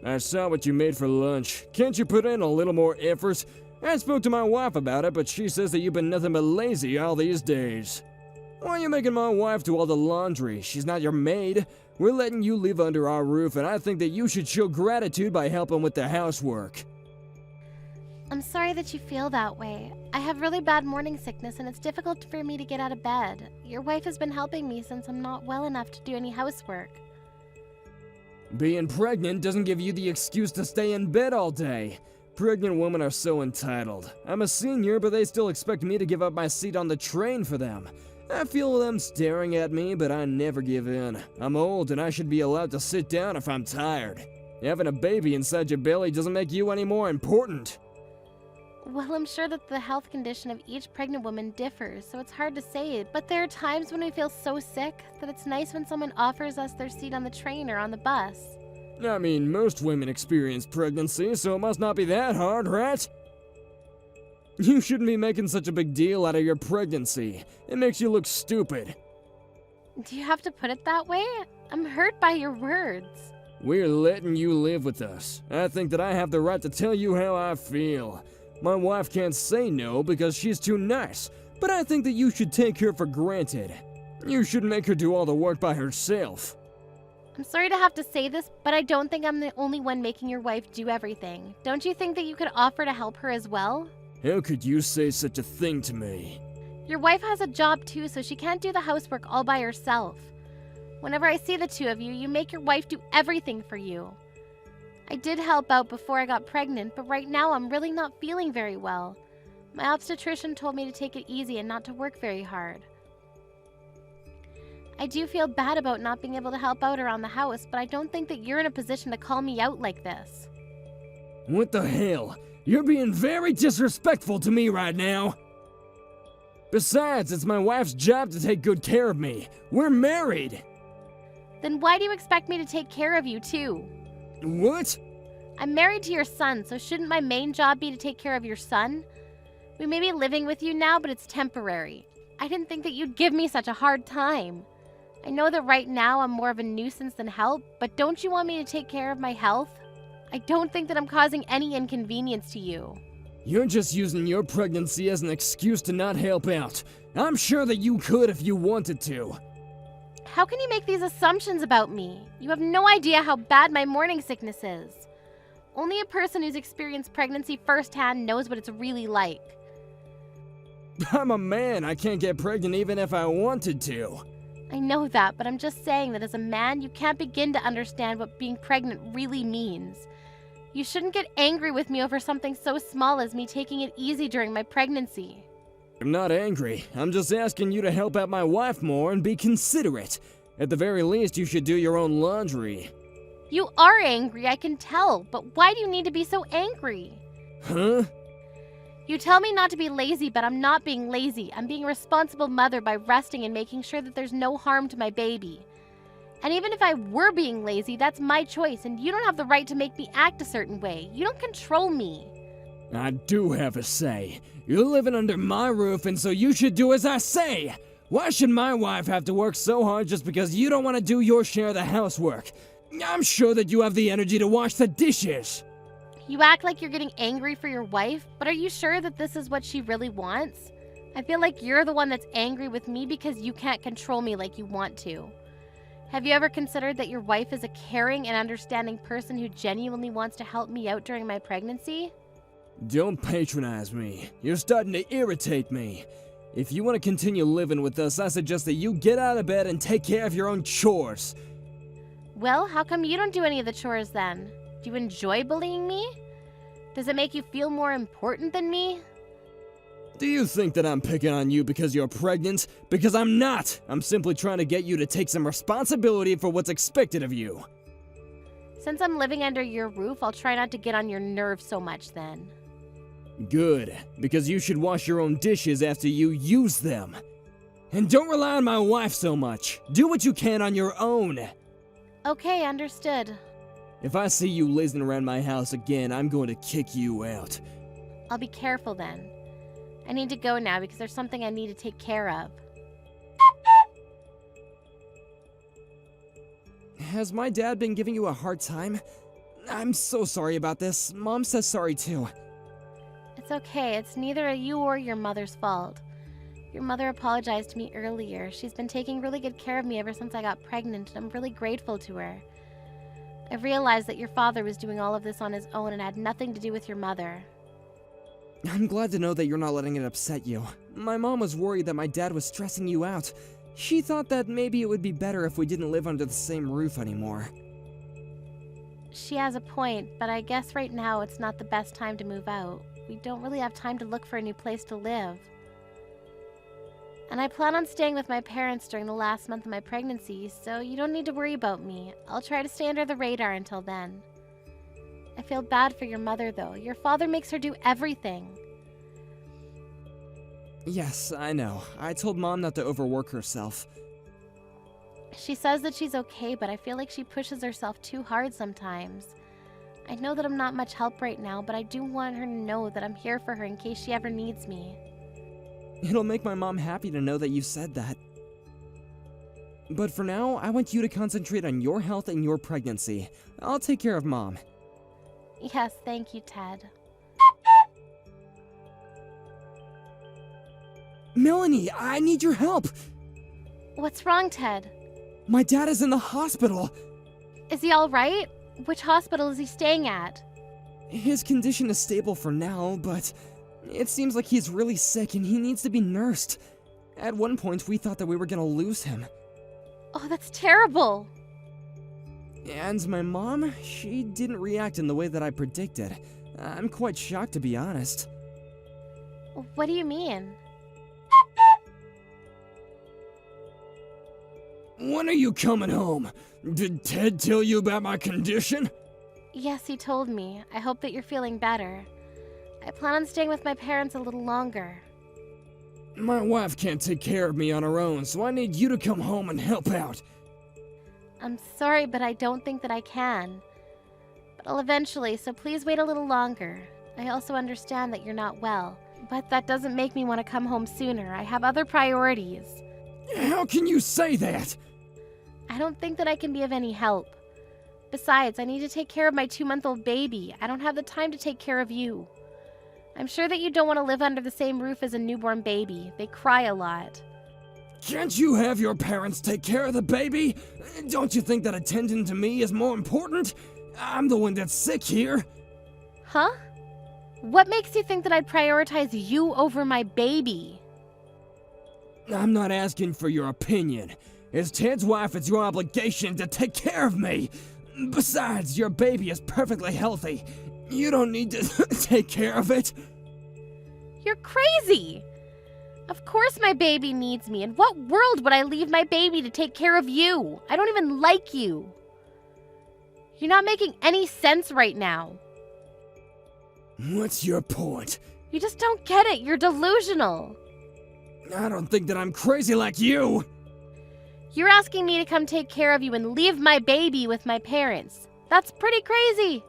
I saw what you made for lunch. Can't you put in a little more effort? I spoke to my wife about it, but she says that you've been nothing but lazy all these days. Why are you making my wife do all the laundry? She's not your maid. We're letting you live under our roof, and I think that you should show gratitude by helping with the housework. I'm sorry that you feel that way. I have really bad morning sickness and it's difficult for me to get out of bed. Your wife has been helping me since I'm not well enough to do any housework. Being pregnant doesn't give you the excuse to stay in bed all day. Pregnant women are so entitled. I'm a senior, but they still expect me to give up my seat on the train for them. I feel them staring at me, but I never give in. I'm old and I should be allowed to sit down if I'm tired. Having a baby inside your belly doesn't make you any more important. Well, I'm sure that the health condition of each pregnant woman differs, so it's hard to say. But there are times when we feel so sick that it's nice when someone offers us their seat on the train or on the bus. I mean, most women experience pregnancy, so it must not be that hard, right? You shouldn't be making such a big deal out of your pregnancy. It makes you look stupid. Do you have to put it that way? I'm hurt by your words. We're letting you live with us. I think that I have the right to tell you how I feel. My wife can't say no because she's too nice, but I think that you should take her for granted. You shouldn't make her do all the work by herself. I'm sorry to have to say this, but I don't think I'm the only one making your wife do everything. Don't you think that you could offer to help her as well? How could you say such a thing to me? Your wife has a job too, so she can't do the housework all by herself. Whenever I see the two of you, you make your wife do everything for you. I did help out before I got pregnant, but right now I'm really not feeling very well. My obstetrician told me to take it easy and not to work very hard. I do feel bad about not being able to help out around the house, but I don't think that you're in a position to call me out like this. What the hell? You're being very disrespectful to me right now. Besides, it's my wife's job to take good care of me. We're married. Then why do you expect me to take care of you too? What? I'm married to your son, so shouldn't my main job be to take care of your son? We may be living with you now, but it's temporary. I didn't think that you'd give me such a hard time. I know that right now I'm more of a nuisance than help, but don't you want me to take care of my health? I don't think that I'm causing any inconvenience to you. You're just using your pregnancy as an excuse to not help out. I'm sure that you could if you wanted to. How can you make these assumptions about me? You have no idea how bad my morning sickness is. Only a person who's experienced pregnancy firsthand knows what it's really like. I'm a man. I can't get pregnant even if I wanted to. I know that, but I'm just saying that as a man, you can't begin to understand what being pregnant really means. You shouldn't get angry with me over something so small as me taking it easy during my pregnancy. I'm not angry. I'm just asking you to help out my wife more and be considerate. At the very least, you should do your own laundry. You are angry, I can tell, but why do you need to be so angry? Huh? You tell me not to be lazy, but I'm not being lazy. I'm being a responsible mother by resting and making sure that there's no harm to my baby. And even if I were being lazy, that's my choice, and you don't have the right to make me act a certain way. You don't control me. I do have a say. You're living under my roof, and so you should do as I say. Why should my wife have to work so hard just because you don't want to do your share of the housework? I'm sure that you have the energy to wash the dishes. You act like you're getting angry for your wife, but are you sure that this is what she really wants? I feel like you're the one that's angry with me because you can't control me like you want to. Have you ever considered that your wife is a caring and understanding person who genuinely wants to help me out during my pregnancy? Don't patronize me. You're starting to irritate me. If you want to continue living with us, I suggest that you get out of bed and take care of your own chores. Well, how come you don't do any of the chores then? Do you enjoy bullying me? Does it make you feel more important than me? Do you think that I'm picking on you because you're pregnant? Because I'm not! I'm simply trying to get you to take some responsibility for what's expected of you. Since I'm living under your roof, I'll try not to get on your nerves so much then. Good, because you should wash your own dishes after you use them. And don't rely on my wife so much. Do what you can on your own. Okay, understood. If I see you lazing around my house again, I'm going to kick you out. I'll be careful then. I need to go now because there's something I need to take care of. Has my dad been giving you a hard time? I'm so sorry about this. Mom says sorry too. It's okay. It's neither you or your mother's fault. Your mother apologized to me earlier. She's been taking really good care of me ever since I got pregnant, and I'm really grateful to her. I realized that your father was doing all of this on his own and had nothing to do with your mother. I'm glad to know that you're not letting it upset you. My mom was worried that my dad was stressing you out. She thought that maybe it would be better if we didn't live under the same roof anymore. She has a point, but I guess right now it's not the best time to move out. We don't really have time to look for a new place to live. And I plan on staying with my parents during the last month of my pregnancy, so you don't need to worry about me. I'll try to stay under the radar until then. I feel bad for your mother, though. Your father makes her do everything. Yes, I know. I told Mom not to overwork herself. She says that she's okay, but I feel like she pushes herself too hard sometimes. I know that I'm not much help right now, but I do want her to know that I'm here for her in case she ever needs me. It'll make my mom happy to know that you said that. But for now, I want you to concentrate on your health and your pregnancy. I'll take care of Mom. Yes, thank you, Ted. Melanie, I need your help! What's wrong, Ted? My dad is in the hospital! Is he alright? Which hospital is he staying at? His condition is stable for now, but it seems like he's really sick and he needs to be nursed. At one point, we thought that we were gonna lose him. Oh, that's terrible! And my mom, she didn't react in the way that I predicted. I'm quite shocked, to be honest. What do you mean? When are you coming home? Did Ted tell you about my condition? Yes, he told me. I hope that you're feeling better. I plan on staying with my parents a little longer. My wife can't take care of me on her own, so I need you to come home and help out. I'm sorry, but I don't think that I can. But I'll eventually, so please wait a little longer. I also understand that you're not well, but that doesn't make me want to come home sooner. I have other priorities. How can you say that? I don't think that I can be of any help. Besides, I need to take care of my 2-month-old baby. I don't have the time to take care of you. I'm sure that you don't want to live under the same roof as a newborn baby. They cry a lot. Can't you have your parents take care of the baby? Don't you think that attending to me is more important? I'm the one that's sick here. Huh? What makes you think that I'd prioritize you over my baby? I'm not asking for your opinion. As Ted's wife, it's your obligation to take care of me. Besides, your baby is perfectly healthy. You don't need to take care of it. You're crazy! Of course my baby needs me. In what world would I leave my baby to take care of you? I don't even like you. You're not making any sense right now. What's your point? You just don't get it. You're delusional. I don't think that I'm crazy like you. You're asking me to come take care of you and leave my baby with my parents. That's pretty crazy.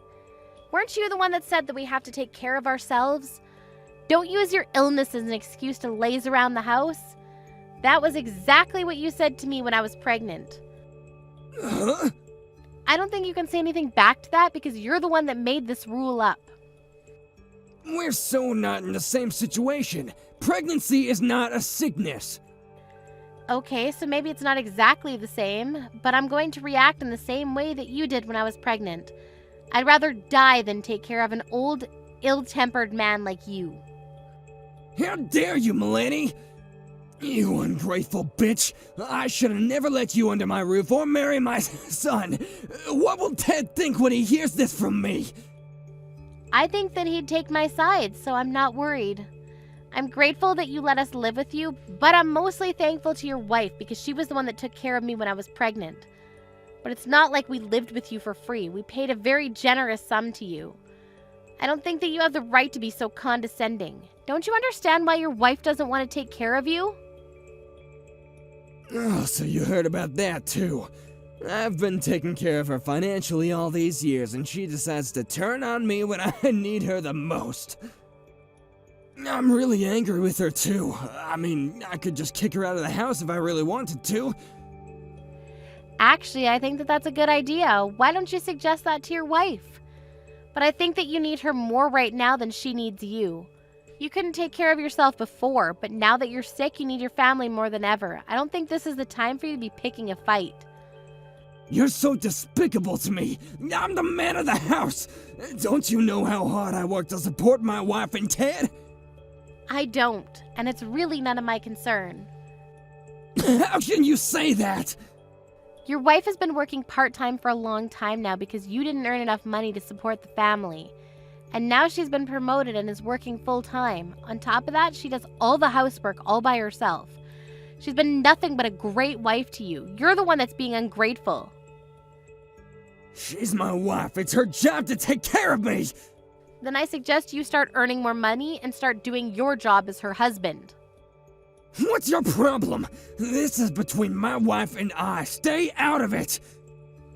Weren't you the one that said that we have to take care of ourselves? Don't use your illness as an excuse to laze around the house. That was exactly what you said to me when I was pregnant. Huh? I don't think you can say anything back to that because you're the one that made this rule up. We're so not in the same situation. Pregnancy is not a sickness. Okay, so maybe it's not exactly the same, but I'm going to react in the same way that you did when I was pregnant. I'd rather die than take care of an old, ill-tempered man like you. How dare you, Melanie? You ungrateful bitch. I should have never let you under my roof or marry my son. What will Ted think when he hears this from me? I think that he'd take my side, so I'm not worried. I'm grateful that you let us live with you, but I'm mostly thankful to your wife because she was the one that took care of me when I was pregnant. But it's not like we lived with you for free. We paid a very generous sum to you. I don't think that you have the right to be so condescending. Don't you understand why your wife doesn't want to take care of you? Oh, so you heard about that too. I've been taking care of her financially all these years, and she decides to turn on me when I need her the most. I'm really angry with her too. I mean, I could just kick her out of the house if I really wanted to. Actually, I think that that's a good idea. Why don't you suggest that to your wife? But I think that you need her more right now than she needs you. You couldn't take care of yourself before, but now that you're sick, you need your family more than ever. I don't think this is the time for you to be picking a fight. You're so despicable to me. I'm the man of the house. Don't you know how hard I work to support my wife and Ted? I don't, and it's really none of my concern. How can you say that? Your wife has been working part-time for a long time now because you didn't earn enough money to support the family. And now she's been promoted and is working full-time. On top of that, she does all the housework all by herself. She's been nothing but a great wife to you. You're the one that's being ungrateful. She's my wife. It's her job to take care of me. Then I suggest you start earning more money and start doing your job as her husband. What's your problem? This is between my wife and I. Stay out of it.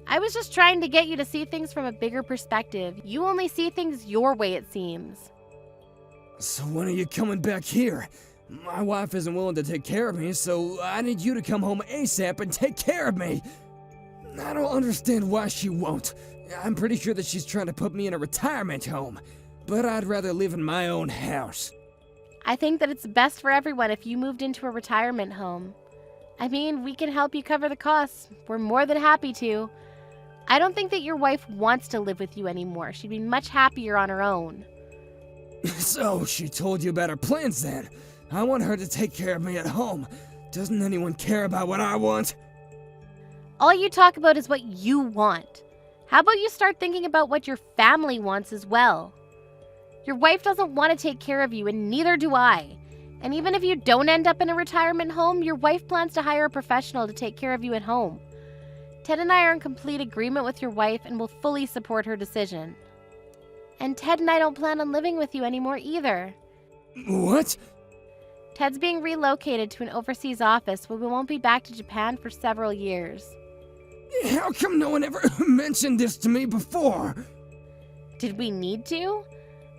I was just trying to get you to see things from a bigger perspective. You only see things your way, it seems. So when are you coming back here? My wife isn't willing to take care of me, so I need you to come home ASAP and take care of me. I don't understand why she won't. I'm pretty sure that she's trying to put me in a retirement home, but I'd rather live in my own house. I think that it's best for everyone if you moved into a retirement home. I mean, we can help you cover the costs. We're more than happy to. I don't think that your wife wants to live with you anymore. She'd be much happier on her own. So she told you about her plans then. I want her to take care of me at home. Doesn't anyone care about what I want? All you talk about is what you want. How about you start thinking about what your family wants as well? Your wife doesn't want to take care of you, and neither do I. And even if you don't end up in a retirement home, your wife plans to hire a professional to take care of you at home. Ted and I are in complete agreement with your wife and will fully support her decision. And Ted and I don't plan on living with you anymore either. What? Ted's being relocated to an overseas office where we won't be back to Japan for several years. How come no one ever mentioned this to me before? Did we need to?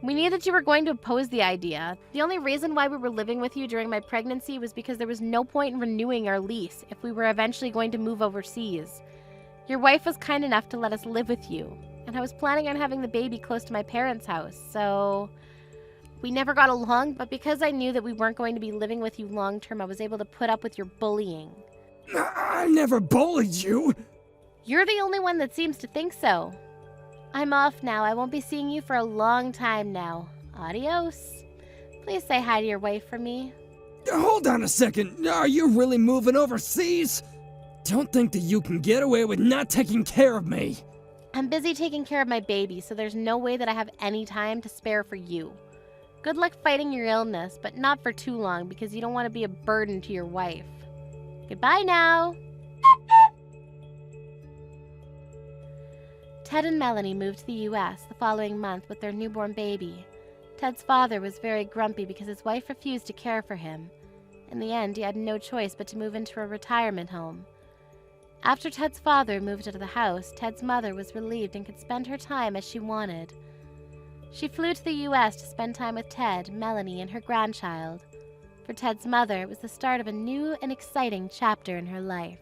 We knew that you were going to oppose the idea. The only reason why we were living with you during my pregnancy was because there was no point in renewing our lease if we were eventually going to move overseas. Your wife was kind enough to let us live with you, and I was planning on having the baby close to my parents' house, so we never got along, but because I knew that we weren't going to be living with you long term, I was able to put up with your bullying. I never bullied you. You're the only one that seems to think so. I'm off now. I won't be seeing you for a long time now. Adios. Please say hi to your wife for me. Hold on a second. Are you really moving overseas? Don't think that you can get away with not taking care of me. I'm busy taking care of my baby, so there's no way that I have any time to spare for you. Good luck fighting your illness, but not for too long because you don't want to be a burden to your wife. Goodbye now. Ted and Melanie moved to the U.S. the following month with their newborn baby. Ted's father was very grumpy because his wife refused to care for him. In the end, he had no choice but to move into a retirement home. After Ted's father moved out of the house, Ted's mother was relieved and could spend her time as she wanted. She flew to the U.S. to spend time with Ted, Melanie, and her grandchild. For Ted's mother, it was the start of a new and exciting chapter in her life.